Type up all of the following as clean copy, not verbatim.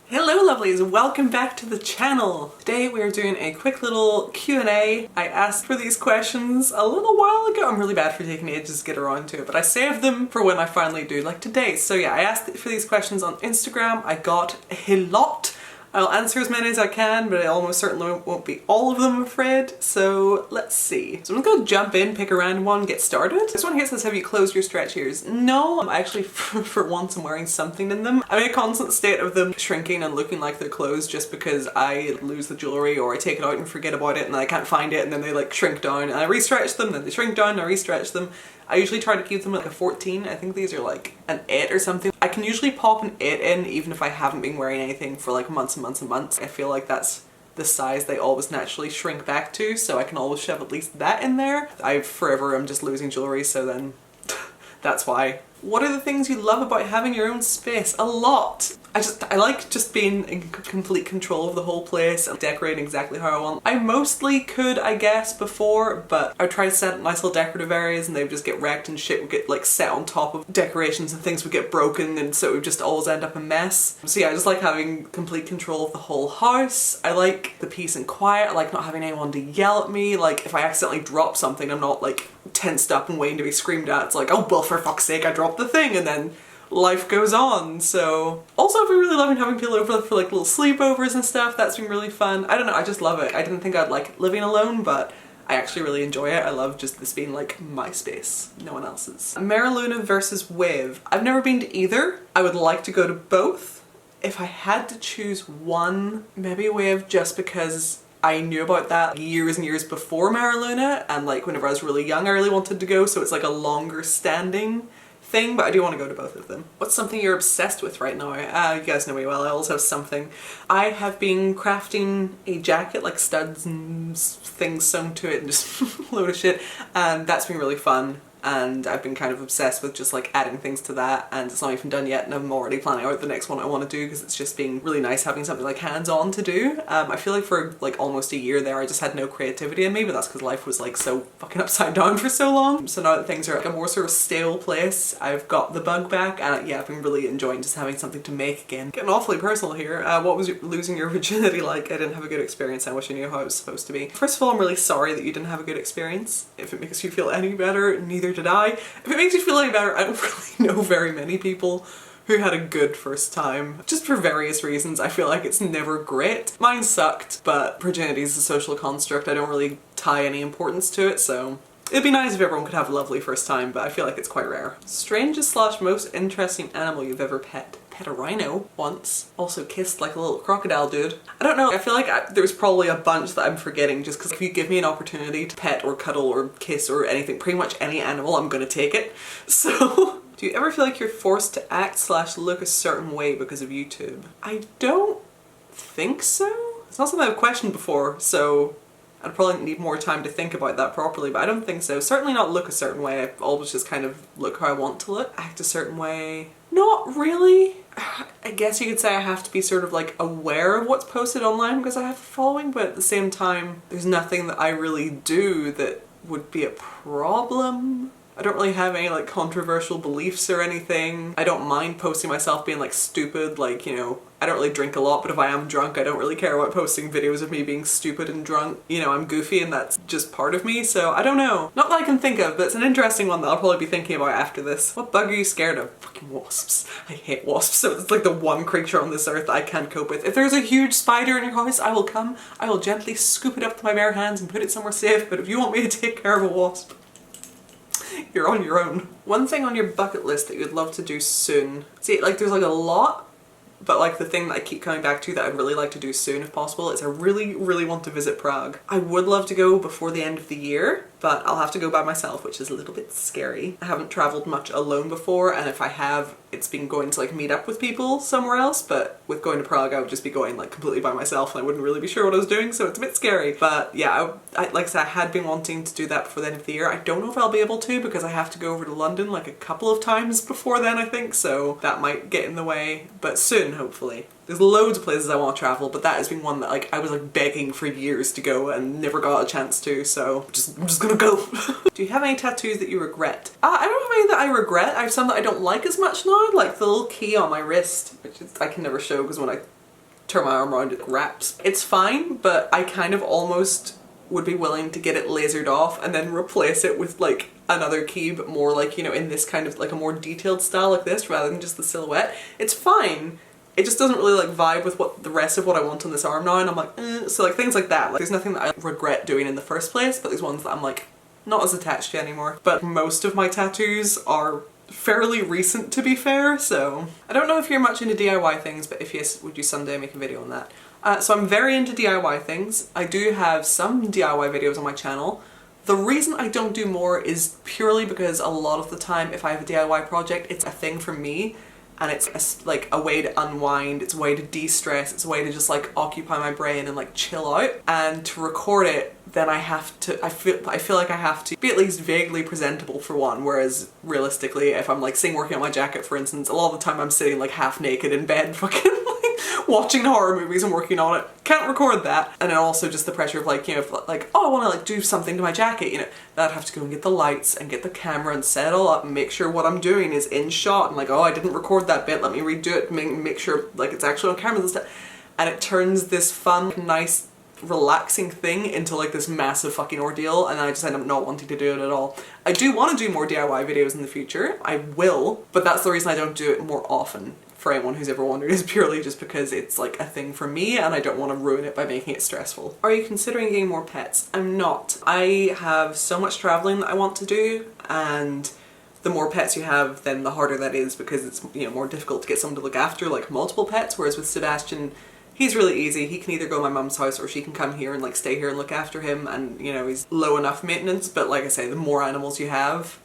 Hello lovelies, welcome back to the channel. Today we are doing a quick little Q&A. I asked for these questions a little while ago. I'm really bad for taking ages to get around to it, but I saved them for when I finally do, like today. So yeah, I asked for these questions on Instagram. I got a lot. I'll answer as many as I can, but it almost certainly won't be all of them, I'm afraid. So let's see. So I'm gonna go jump in, pick a random one, get started. This one here says, have you closed your stretch ears? No, I'm actually, for once, I'm wearing something in them. I'm in a constant state of them shrinking and looking like they're closed just because I lose the jewelry or I take it out and forget about it and I can't find it and then they like shrink down and I re-stretch them, then they shrink down and I re-stretch them. I usually try to keep them at like a 14. I think these are like an 8 or something. I can usually pop an 8 in even if I haven't been wearing anything for like months and months and months. I feel like that's the size they always naturally shrink back to, so I can always shove at least that in there. I forever am just losing jewelry, so then that's why. What are the things you love about having your own space? A lot! I like just being in complete control of the whole place and decorating exactly how I want. I mostly could, I guess, before, but I try to set up nice little decorative areas and they would just get wrecked and shit would get like set on top of decorations and things would get broken and so it would just always end up a mess. So yeah, I just like having complete control of the whole house. I like the peace and quiet. I like not having anyone to yell at me. Like if I accidentally drop something, I'm not like tensed up and waiting to be screamed at. It's like, oh well, for fuck's sake, I dropped the thing, and then life goes on. So also I've been really loving having people over for like little sleepovers and stuff. That's been really fun. I don't know, I just love it. I didn't think I'd like living alone, but I actually really enjoy it. I love just this being like my space, no one else's. Mariluna versus Youve. I've never been to either. I would like to go to both. If I had to choose one, maybe Youve, just because I knew about that years and years before Mariluna, and like whenever I was really young I really wanted to go, so it's like a longer standing thing, but I do want to go to both of them. What's something you're obsessed with right now? You guys know me well, I always have something. I have been crafting a jacket, like studs and things sewn to it and just a load of shit, and that's been really fun. And I've been kind of obsessed with just like adding things to that, and it's not even done yet and I'm already planning out the next one I want to do because it's just been really nice having something like hands-on to do. I feel like for like almost a year there I just had no creativity in me, but that's because life was like so fucking upside down for so long. So now that things are like a more sort of stale place, I've got the bug back, and yeah, I've been really enjoying just having something to make again. Getting awfully personal here. What was losing your virginity like? I didn't have a good experience. I wish I knew how it was supposed to be. First of all, I'm really sorry that you didn't have a good experience. If it makes you feel any better, neither did I. If it makes you feel any better, I don't really know very many people who had a good first time. Just for various reasons, I feel like it's never great. Mine sucked, but virginity is a social construct. I don't really tie any importance to it, so it'd be nice if everyone could have a lovely first time, but I feel like it's quite rare. Strangest / most interesting animal you've ever pet? Pet a rhino once. Also kissed like a little crocodile dude. I don't know, I feel like there's probably a bunch that I'm forgetting just because if you give me an opportunity to pet or cuddle or kiss or anything, pretty much any animal, I'm gonna take it. So do you ever feel like you're forced to act / look a certain way because of YouTube? I don't think so. It's not something I've questioned before, so I'd probably need more time to think about that properly, but I don't think so. Certainly not look a certain way. I always just kind of look how I want to look. Act a certain way. Not really. I guess you could say I have to be sort of like aware of what's posted online because I have a following, but at the same time there's nothing that I really do that would be a problem. I don't really have any like controversial beliefs or anything. I don't mind posting myself being like stupid, like, you know, I don't really drink a lot, but if I am drunk I don't really care about posting videos of me being stupid and drunk. You know, I'm goofy and that's just part of me, so I don't know. Not that I can think of, but it's an interesting one that I'll probably be thinking about after this. What bug are you scared of? Fucking wasps. I hate wasps, so it's like the one creature on this earth I can't cope with. If there's a huge spider in your house, I will come, I will gently scoop it up with my bare hands and put it somewhere safe, but if you want me to take care of a wasp, you're on your own. One thing on your bucket list that you'd love to do soon. See, like there's like a lot, but like the thing that I keep coming back to that I'd really like to do soon if possible is I really, really want to visit Prague. I would love to go before the end of the year, but I'll have to go by myself, which is a little bit scary. I haven't traveled much alone before, and if I have, it's been going to like meet up with people somewhere else, but with going to Prague I would just be going like completely by myself and I wouldn't really be sure what I was doing, so it's a bit scary. But yeah, I like I said, I had been wanting to do that before the end of the year. I don't know if I'll be able to because I have to go over to London like a couple of times before then, I think, so that might get in the way, but soon hopefully. There's loads of places I want to travel, but that has been one that like I was like begging for years to go and never got a chance to, so I'm just gonna go. Do you have any tattoos that you regret? I don't have any that I regret. I have some that I don't like as much now, like the little key on my wrist, which is, I can never show because when I turn my arm around, it wraps. It's fine, but I kind of almost would be willing to get it lasered off and then replace it with like another key, but more like, you know, in this kind of like a more detailed style like this rather than just the silhouette. It's fine. It just doesn't really like vibe with what the rest of what I want on this arm now, and I'm like, So like things like that. Like there's nothing that I regret doing in the first place, but there's ones that I'm like not as attached to anymore. But most of my tattoos are fairly recent, to be fair, so I don't know if you're much into DIY things, but if yes, would you someday make a video on that? So I'm very into DIY things. I do have some DIY videos on my channel. The reason I don't do more is purely because a lot of the time if I have a DIY project, it's a thing for me, and it's like a way to unwind, it's a way to de-stress, it's a way to just like occupy my brain and like chill out. And to record it, then I feel like I have to be at least vaguely presentable for one, whereas realistically if I'm like working on my jacket for instance, a lot of the time I'm sitting like half naked in bed fucking like watching horror movies and working on it. Can't record that. And then also just the pressure of like, you know, if, like, oh I want to like do something to my jacket, you know, that I'd have to go and get the lights and get the camera and set it all up and make sure what I'm doing is in shot, and like, oh I didn't record that bit, let me redo it, make sure like it's actually on camera and stuff. And it turns this fun, nice, relaxing thing into like this massive fucking ordeal, and I just end up not wanting to do it at all. I do want to do more DIY videos in the future, I will, but that's the reason I don't do it more often. For anyone who's ever wondered, is purely just because it's like a thing for me and I don't want to ruin it by making it stressful. Are you considering getting more pets? I'm not. I have so much traveling that I want to do, and the more pets you have then the harder that is, because it's, you know, more difficult to get someone to look after like multiple pets, whereas with Sebastian he's really easy. He can either go to my mum's house or she can come here and like stay here and look after him, and you know, he's low enough maintenance. But like I say, the more animals you have,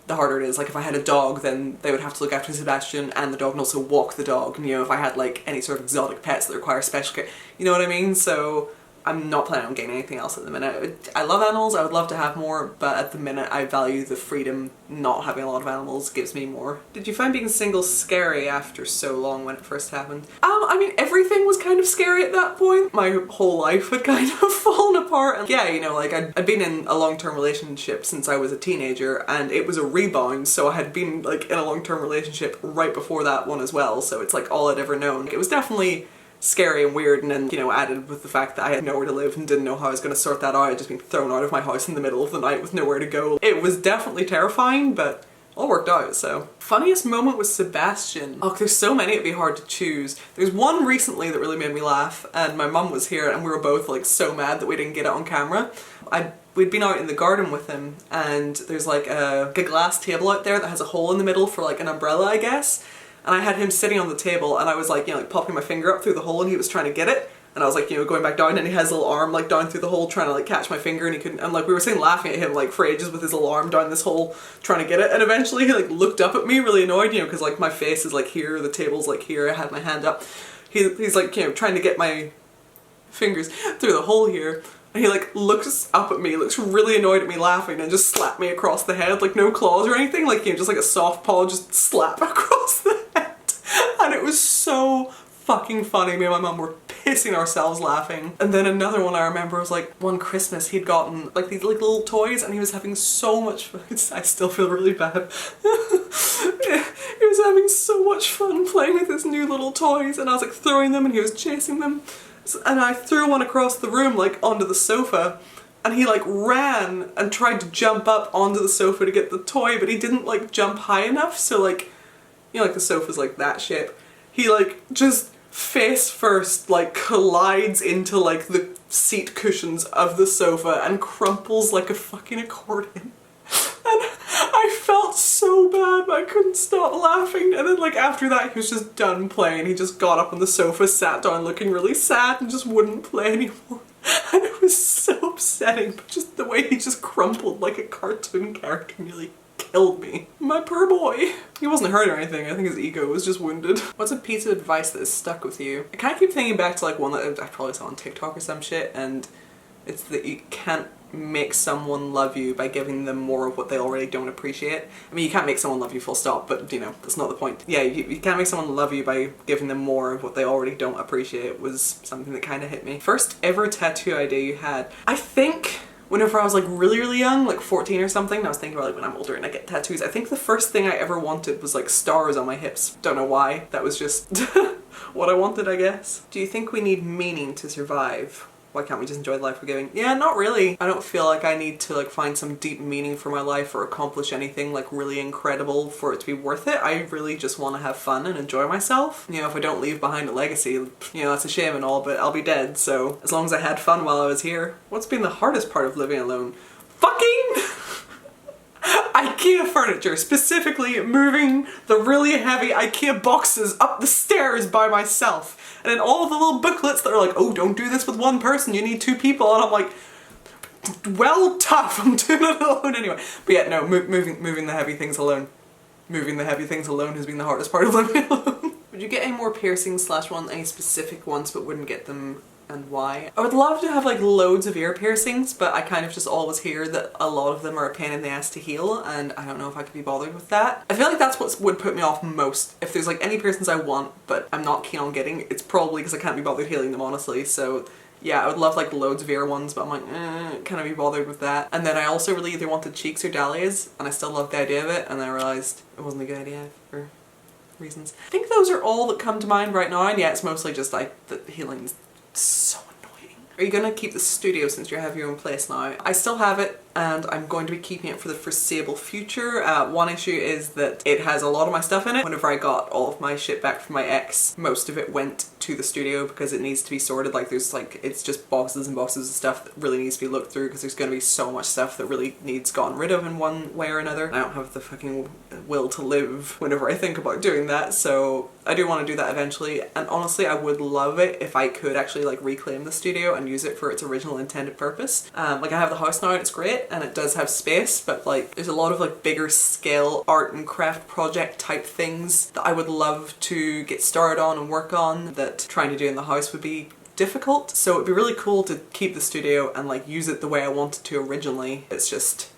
the harder it is. Like if I had a dog, then they would have to look after Sebastian and the dog and also walk the dog. And you know, if I had like any sort of exotic pets that require special care, you know what I mean? So I'm not planning on getting anything else at the minute. I love animals, I would love to have more, but at the minute I value the freedom not having a lot of animals gives me more. Did you find being single scary after so long when it first happened? I mean, everything was kind of scary at that point. My whole life had kind of fallen apart. And yeah, you know, like I'd been in a long-term relationship since I was a teenager, and it was a rebound, so I had been like in a long-term relationship right before that one as well, so it's like all I'd ever known. It was definitely scary and weird, and then, you know, added with the fact that I had nowhere to live and didn't know how I was going to sort that out. I'd just been thrown out of my house in the middle of the night with nowhere to go. It was definitely terrifying, but all worked out, so. Funniest moment with Sebastian. Oh, there's so many it'd be hard to choose. There's one recently that really made me laugh, and my mum was here and we were both like so mad that we didn't get it on camera. We'd been out in the garden with him, and there's like a glass table out there that has a hole in the middle for like an umbrella, I guess. And I had him sitting on the table, and I was like, you know, like popping my finger up through the hole, and he was trying to get it. And I was like, you know, going back down, and he has a little arm like down through the hole trying to like catch my finger, and he couldn't, and like we were sitting laughing at him like for ages with his little arm down this hole trying to get it. And eventually he like looked up at me really annoyed, you know, because like my face is like here, the table's like here, I had my hand up. He's like, you know, trying to get my fingers through the hole here. And he like looks up at me, looks really annoyed at me laughing, and just slapped me across the head, like no claws or anything, like, you know, just like a soft paw, just slap across the head. And it was so fucking funny. Me and my mum were pissing ourselves laughing. And then another one I remember was like one Christmas he'd gotten like these like little toys, and he was having so much fun. I still feel really bad. He was having so much fun playing with his new little toys, and I was like throwing them and he was chasing them. And I threw one across the room like onto the sofa, and he like ran and tried to jump up onto the sofa to get the toy, but he didn't like jump high enough, so like, you know, like the sofa's like that shape. He like just face first like collides into like the seat cushions of the sofa and crumples like a fucking accordion. And I felt so bad, but I couldn't stop laughing. And then like after that he was just done playing. He just got up on the sofa, sat down looking really sad, and just wouldn't play anymore. And it was so upsetting, but just the way he just crumpled like a cartoon character nearly killed me. My poor boy. He wasn't hurt or anything, I think his ego was just wounded. What's a piece of advice that has stuck with you? I kind of keep thinking back to like one that I probably saw on TikTok or some shit, and it's that you can't make someone love you by giving them more of what they already don't appreciate. I mean, you can't make someone love you full stop, but you know, that's not the point. Yeah, you can't make someone love you by giving them more of what they already don't appreciate was something that kind of hit me. First ever tattoo idea you had. I think whenever I was like really young, like 14 or something, I was thinking about like when I'm older and I get tattoos, I think the first thing I ever wanted was like stars on my hips. Don't know why, that was just what I wanted, I guess. Do you think we need meaning to survive? Why can't we just enjoy the life we're giving? Yeah, not really. I don't feel like I need to like find some deep meaning for my life or accomplish anything like really incredible for it to be worth it. I really just want to have fun and enjoy myself. You know, if I don't leave behind a legacy, you know, that's a shame and all, but I'll be dead, so as long as I had fun while I was here. What's been the hardest part of living alone? Fucking IKEA furniture, specifically moving the really heavy IKEA boxes up the stairs by myself. And then all of the little booklets that are like, oh, don't do this with one person, you need 2 people. And I'm like, well, tough, I'm doing it alone anyway. But yeah, no, moving the heavy things alone. Moving the heavy things alone has been the hardest part of living alone. Would you get any more piercings / want any specific ones but wouldn't get them, and why? I would love to have like loads of ear piercings, but I kind of just always hear that a lot of them are a pain in the ass to heal, and I don't know if I could be bothered with that. I feel like that's what would put me off most. If there's like any piercings I want but I'm not keen on getting, it's probably because I can't be bothered healing them, honestly. So yeah, I would love like loads of ear ones, but I'm like, can I be bothered with that? And then I also really either wanted cheeks or dahlias, and I still love the idea of it, and then I realised it wasn't a good idea for reasons. I think those are all that come to mind right now, and yeah, it's mostly just like the healing's so annoying. Are you gonna keep the studio since you have your own place now? I still have it, and I'm going to be keeping it for the foreseeable future. One issue is that it has a lot of my stuff in it. Whenever I got all of my shit back from my ex, most of it went to the studio because it needs to be sorted. Like there's like, it's just boxes and boxes of stuff that really needs to be looked through because there's going to be so much stuff that really needs gotten rid of in one way or another. I don't have the fucking will to live whenever I think about doing that, so I do want to do that eventually. And honestly, I would love it if I could actually like reclaim the studio and use it for its original intended purpose. Like I have the house now and it's great, and it does have space, but like there's a lot of like bigger scale art and craft project type things that I would love to get started on and work on that trying to do in the house would be difficult. So it'd be really cool to keep the studio and like use it the way I wanted to originally. It's just,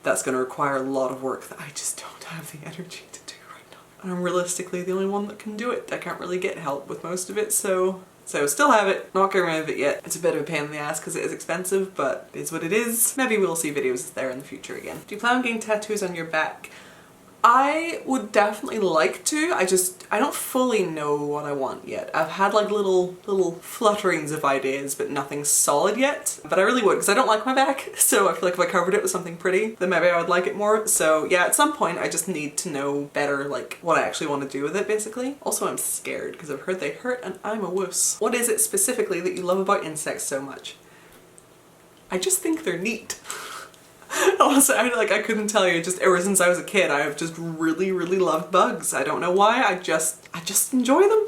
that's going to require a lot of work that I just don't have the energy to do right now. And I'm realistically the only one that can do it. I can't really get help with most of it, so still have it, not getting rid of it yet. It's a bit of a pain in the ass because it is expensive, but it is what it is. Maybe we'll see videos there in the future again. Do you plan on getting tattoos on your back? I would definitely like to. I don't fully know what I want yet. I've had like little flutterings of ideas, but nothing solid yet. But I really would, because I don't like my back, so I feel like if I covered it with something pretty, then maybe I would like it more. So yeah, at some point I just need to know better like what I actually want to do with it, basically. Also, I'm scared because I've heard they hurt and I'm a wuss. What is it specifically that you love about insects so much? I just think they're neat. Honestly, I couldn't tell you. Just ever since I was a kid, I have just really loved bugs. I don't know why, I just enjoy them.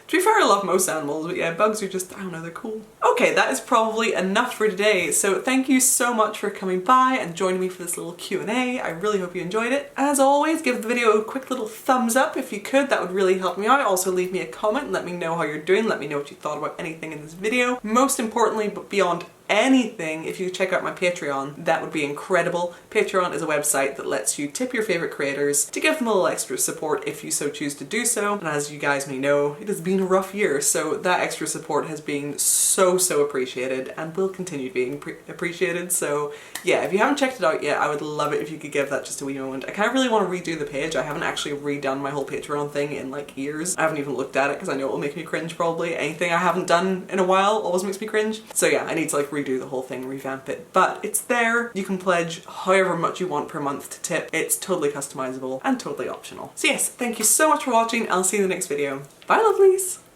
To be fair, I love most animals, but yeah, bugs are just, I don't know, they're cool. Okay, that is probably enough for today. So thank you so much for coming by and joining me for this little Q&A. I really hope you enjoyed it. As always, give the video a quick little thumbs up if you could. That would really help me out. Also, leave me a comment and let me know how you're doing. Let me know what you thought about anything in this video. Most importantly, but beyond anything, if you check out my Patreon, that would be incredible. Patreon is a website that lets you tip your favorite creators to give them a little extra support if you so choose to do so. And as you guys may know, it has been a rough year, so that extra support has been so appreciated and will continue being appreciated. So yeah, if you haven't checked it out yet, I would love it if you could give that just a wee moment. I kind of really want to redo the page. I haven't actually redone my whole Patreon thing in like years. I haven't even looked at it because I know it will make me cringe probably. Anything I haven't done in a while always makes me cringe. So yeah, I need to like redo the whole thing, revamp it, but it's there. You can pledge however much you want per month to tip. It's totally customizable and totally optional. So yes, thank you so much for watching. I'll see you in the next video. Bye lovelies!